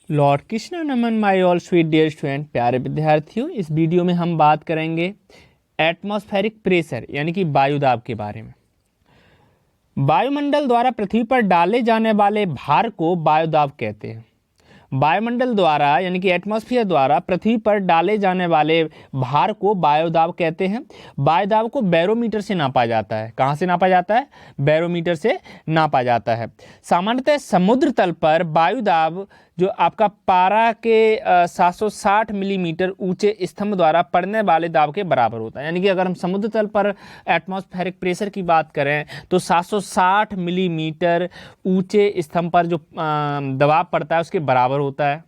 Lord Krishna नमन my all sweet dear student, प्यारे विद्यार्थियों, इस वीडियो में हम बात करेंगे एटमॉस्फेरिक प्रेशर यानी कि वायुदाब के बारे में। वायुमंडल द्वारा पृथ्वी पर डाले जाने वाले भार को वायुदाब कहते हैं। वायुमंडल द्वारा यानी कि एटमॉस्फेयर द्वारा पृथ्वी पर डाले जाने वाले भार को वायुदाब कहते हैं। वायुदाब को बैरोमीटर से नापा जाता है। कहाँ से नापा जाता है? बैरोमीटर से नापा जाता है। सामान्यतः समुद्र तल पर वायुदाब जो आपका पारा के 760 मिलीमीटर ऊंचे स्तंभ द्वारा पड़ने वाले दाब के बराबर होता है। यानी कि अगर हम समुद्र तल पर एटमॉस्फेरिक प्रेशर की बात करें तो 760 मिलीमीटर ऊंचे स्तंभ पर जो दबाव पड़ता है उसके बराबर होता है।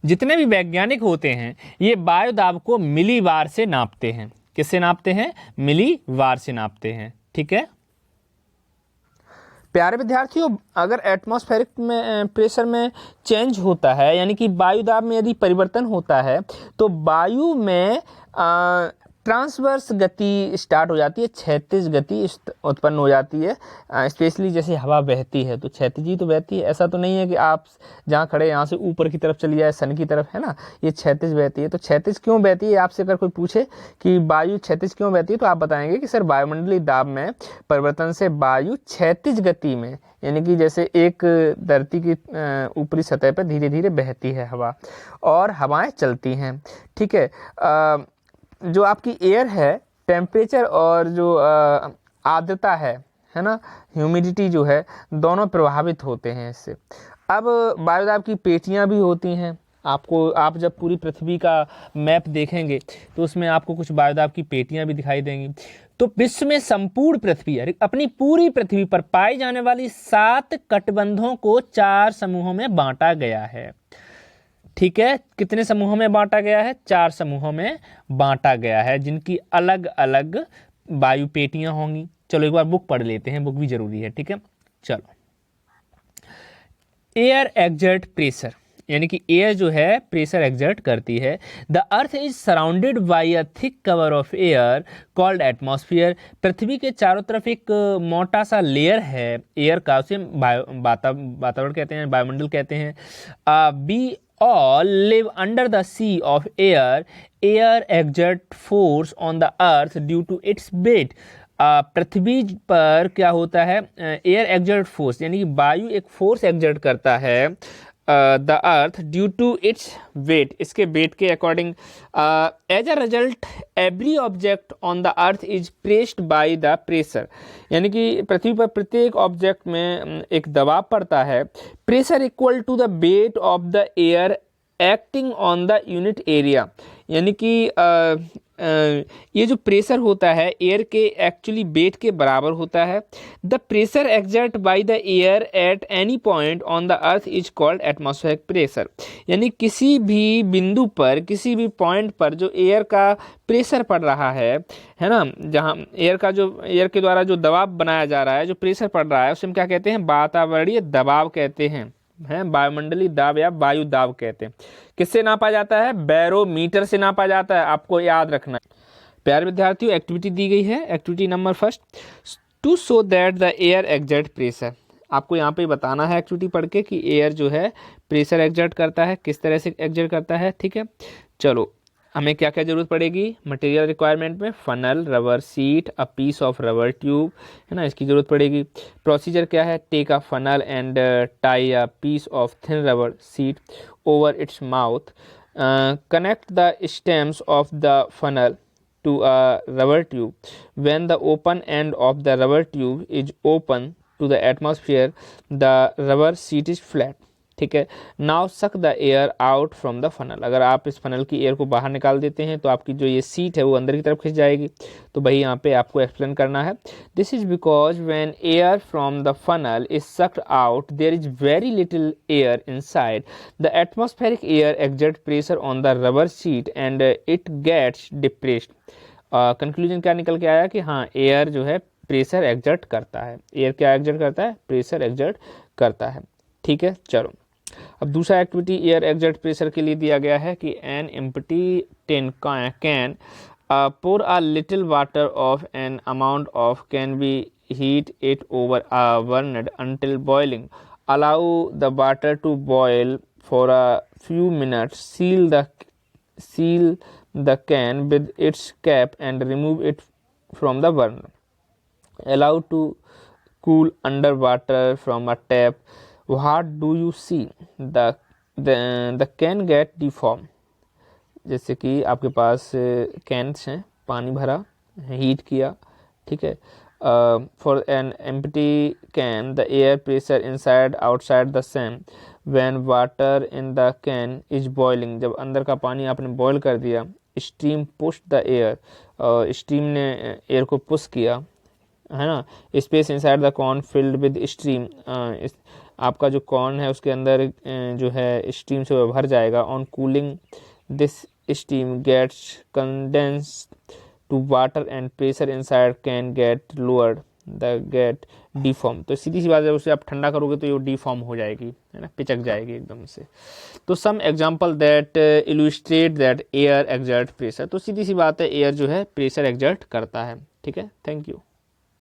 जितने भी वैज्ञानिक होते हैं ये वायुदाब को मिलीबार से नापते हैं। किससे नापते हैं? मिलीबार से नापते हैं। ठीक है प्यारे विद्यार्थियों, अगर एटमॉस्फेरिक में प्रेशर में चेंज होता है यानी कि वायुदाब में यदि परिवर्तन होता है तो वायु में ट्रांसवर्स गति स्टार्ट हो जाती है, क्षैतिज गति उत्पन्न हो जाती है। स्पेशली जैसे हवा बहती है तो क्षैतिज ही तो बहती है। ऐसा तो नहीं है कि आप जहाँ खड़े यहाँ से ऊपर की तरफ चली जाए, सन की तरफ, है ना, ये क्षैतिज बहती है। तो क्षैतिज क्यों बहती है? आपसे अगर कोई पूछे कि वायु क्षैतिज क्यों बहती है तो आप बताएंगे कि सर वायुमंडलीय दाब में परिवर्तन से वायु क्षैतिज गति में, यानी कि जैसे एक धरती की ऊपरी सतह पर धीरे धीरे बहती है हवा और हवाएं चलती हैं। ठीक है, जो आपकी एयर है, टेम्परेचर और जो आर्द्रता है ना, ह्यूमिडिटी जो है, दोनों प्रभावित होते हैं इससे। अब वायुदाब की पेटियां भी होती हैं। आप जब पूरी पृथ्वी का मैप देखेंगे तो उसमें आपको कुछ वायुदाब की पेटियां भी दिखाई देंगी। तो विश्व में संपूर्ण पृथ्वी अपनी पूरी पृथ्वी पर पाई जाने वाली 7 कटबंधों को 4 समूहों में बांटा गया है। ठीक है, कितने समूहों में बांटा गया है? 4 समूहों में बांटा गया है, जिनकी अलग अलग वायु पेटियां होंगी। चलो एक बार बुक पढ़ लेते हैं, बुक भी जरूरी है। ठीक है, चलो। एयर एक्सर्ट प्रेशर, यानी कि एयर जो है प्रेशर एक्सर्ट करती है। The earth is surrounded by a thick cover of air called atmosphere. पृथ्वी के चारों तरफ एक मोटा सा लेयर है एयर का, उसे वातावरण कहते हैं, वायुमंडल कहते हैं। Be all live under the sea of air. Air exert force on the earth due to its weight. पृथ्वी पर क्या होता है? एयर एक्सर्ट फोर्स, यानी कि वायु एक फोर्स एक्सर्ट करता है the earth due to its weight, इसके वेट के according. As a result every object on the earth is pressed by the pressure, यानी कि पृथ्वी पर प्रत्येक ऑब्जेक्ट में एक दबाव पड़ता है। Pressure equal to the weight of the air acting on the unit area, यानी कि ये जो प्रेशर होता है एयर के एक्चुअली वेट के बराबर होता है। The pressure exert by the air at any point on the earth is called atmospheric pressure, यानी किसी भी बिंदु पर, किसी भी पॉइंट पर जो एयर का प्रेशर पड़ रहा है ना, जहाँ एयर के द्वारा जो दबाव बनाया जा रहा है, जो प्रेशर पड़ रहा है, उसे हम क्या कहते हैं? वातावरणीय दबाव कहते हैं, वायुमंडलीय दाब या वायु दाब कहते हैं। किससे नापा जाता है? बैरोमीटर से नापा जाता है, आपको याद रखना है। प्यारे विद्यार्थियों, एक्टिविटी दी गई है, activity number 1, to show that the air exert pressure. आपको यहाँ पे बताना है एक्टिविटी पढ़ के कि एयर जो है प्रेशर एक्सर्ट करता है, किस तरह से एक्सर्ट करता है। ठीक है, चलो हमें क्या क्या जरूरत पड़ेगी? मटेरियल रिक्वायरमेंट में funnel, rubber sheet, a piece of rubber tube, है ना, इसकी जरूरत पड़ेगी। प्रोसीजर क्या है? Take a funnel and tie a piece of thin rubber sheet over its mouth, connect the stems of the funnel to a rubber tube. When the open end of the rubber tube is open to the atmosphere, the rubber sheet is flat. ठीक है, now suck the air out from the funnel. अगर आप इस funnel की air को बाहर निकाल देते हैं तो आपकी जो ये सीट है वो अंदर की तरफ खिंच जाएगी। तो भाई यहाँ पे आपको एक्सप्लेन करना है। This is because when air from the funnel is sucked out there is very little air inside the atmospheric air exert pressure on the rubber sheet and it gets depressed. Conclusion क्या निकल के आया कि हाँ, air जो है pressure exert करता है। एयर क्या एक्सर्ट करता है? प्रेशर एक्सर्ट करता है। ठीक है, चलो अब दूसरा एक्टिविटी एयर एक्सर्ट प्रेशर के लिए दिया गया है कि an empty tin can pour a little water of an amount of can be heat it over a burned until boiling. allow the water to boil for a few minutes, seal the can with its cap and remove it from the burner. Allow to cool under water from a tap. What do you see? The can get deformed. जैसे कि आपके पास cans हैं, पानी भरा, heat किया, ठीक है. For an empty can the air pressure inside outside the same. When water in the can is boiling, जब अंदर का पानी आपने बॉयल कर दिया, steam push the air, steam ने एयर को पुश किया, है ना. Space inside the corn filled with steam, आपका जो कॉर्न है उसके अंदर जो है स्टीम से भर जाएगा. On cooling this steam gets condensed to water and pressure inside can get lowered, the get deform. तो सीधी सी बात है, उसे आप ठंडा करोगे तो ये डिफॉर्म हो जाएगी, है ना, पिचक जाएगी एकदम से. तो some example that illustrate that air exert pressure. तो सीधी सी बात है, एयर जो है प्रेशर एक्सर्ट करता है. ठीक है, थैंक यू.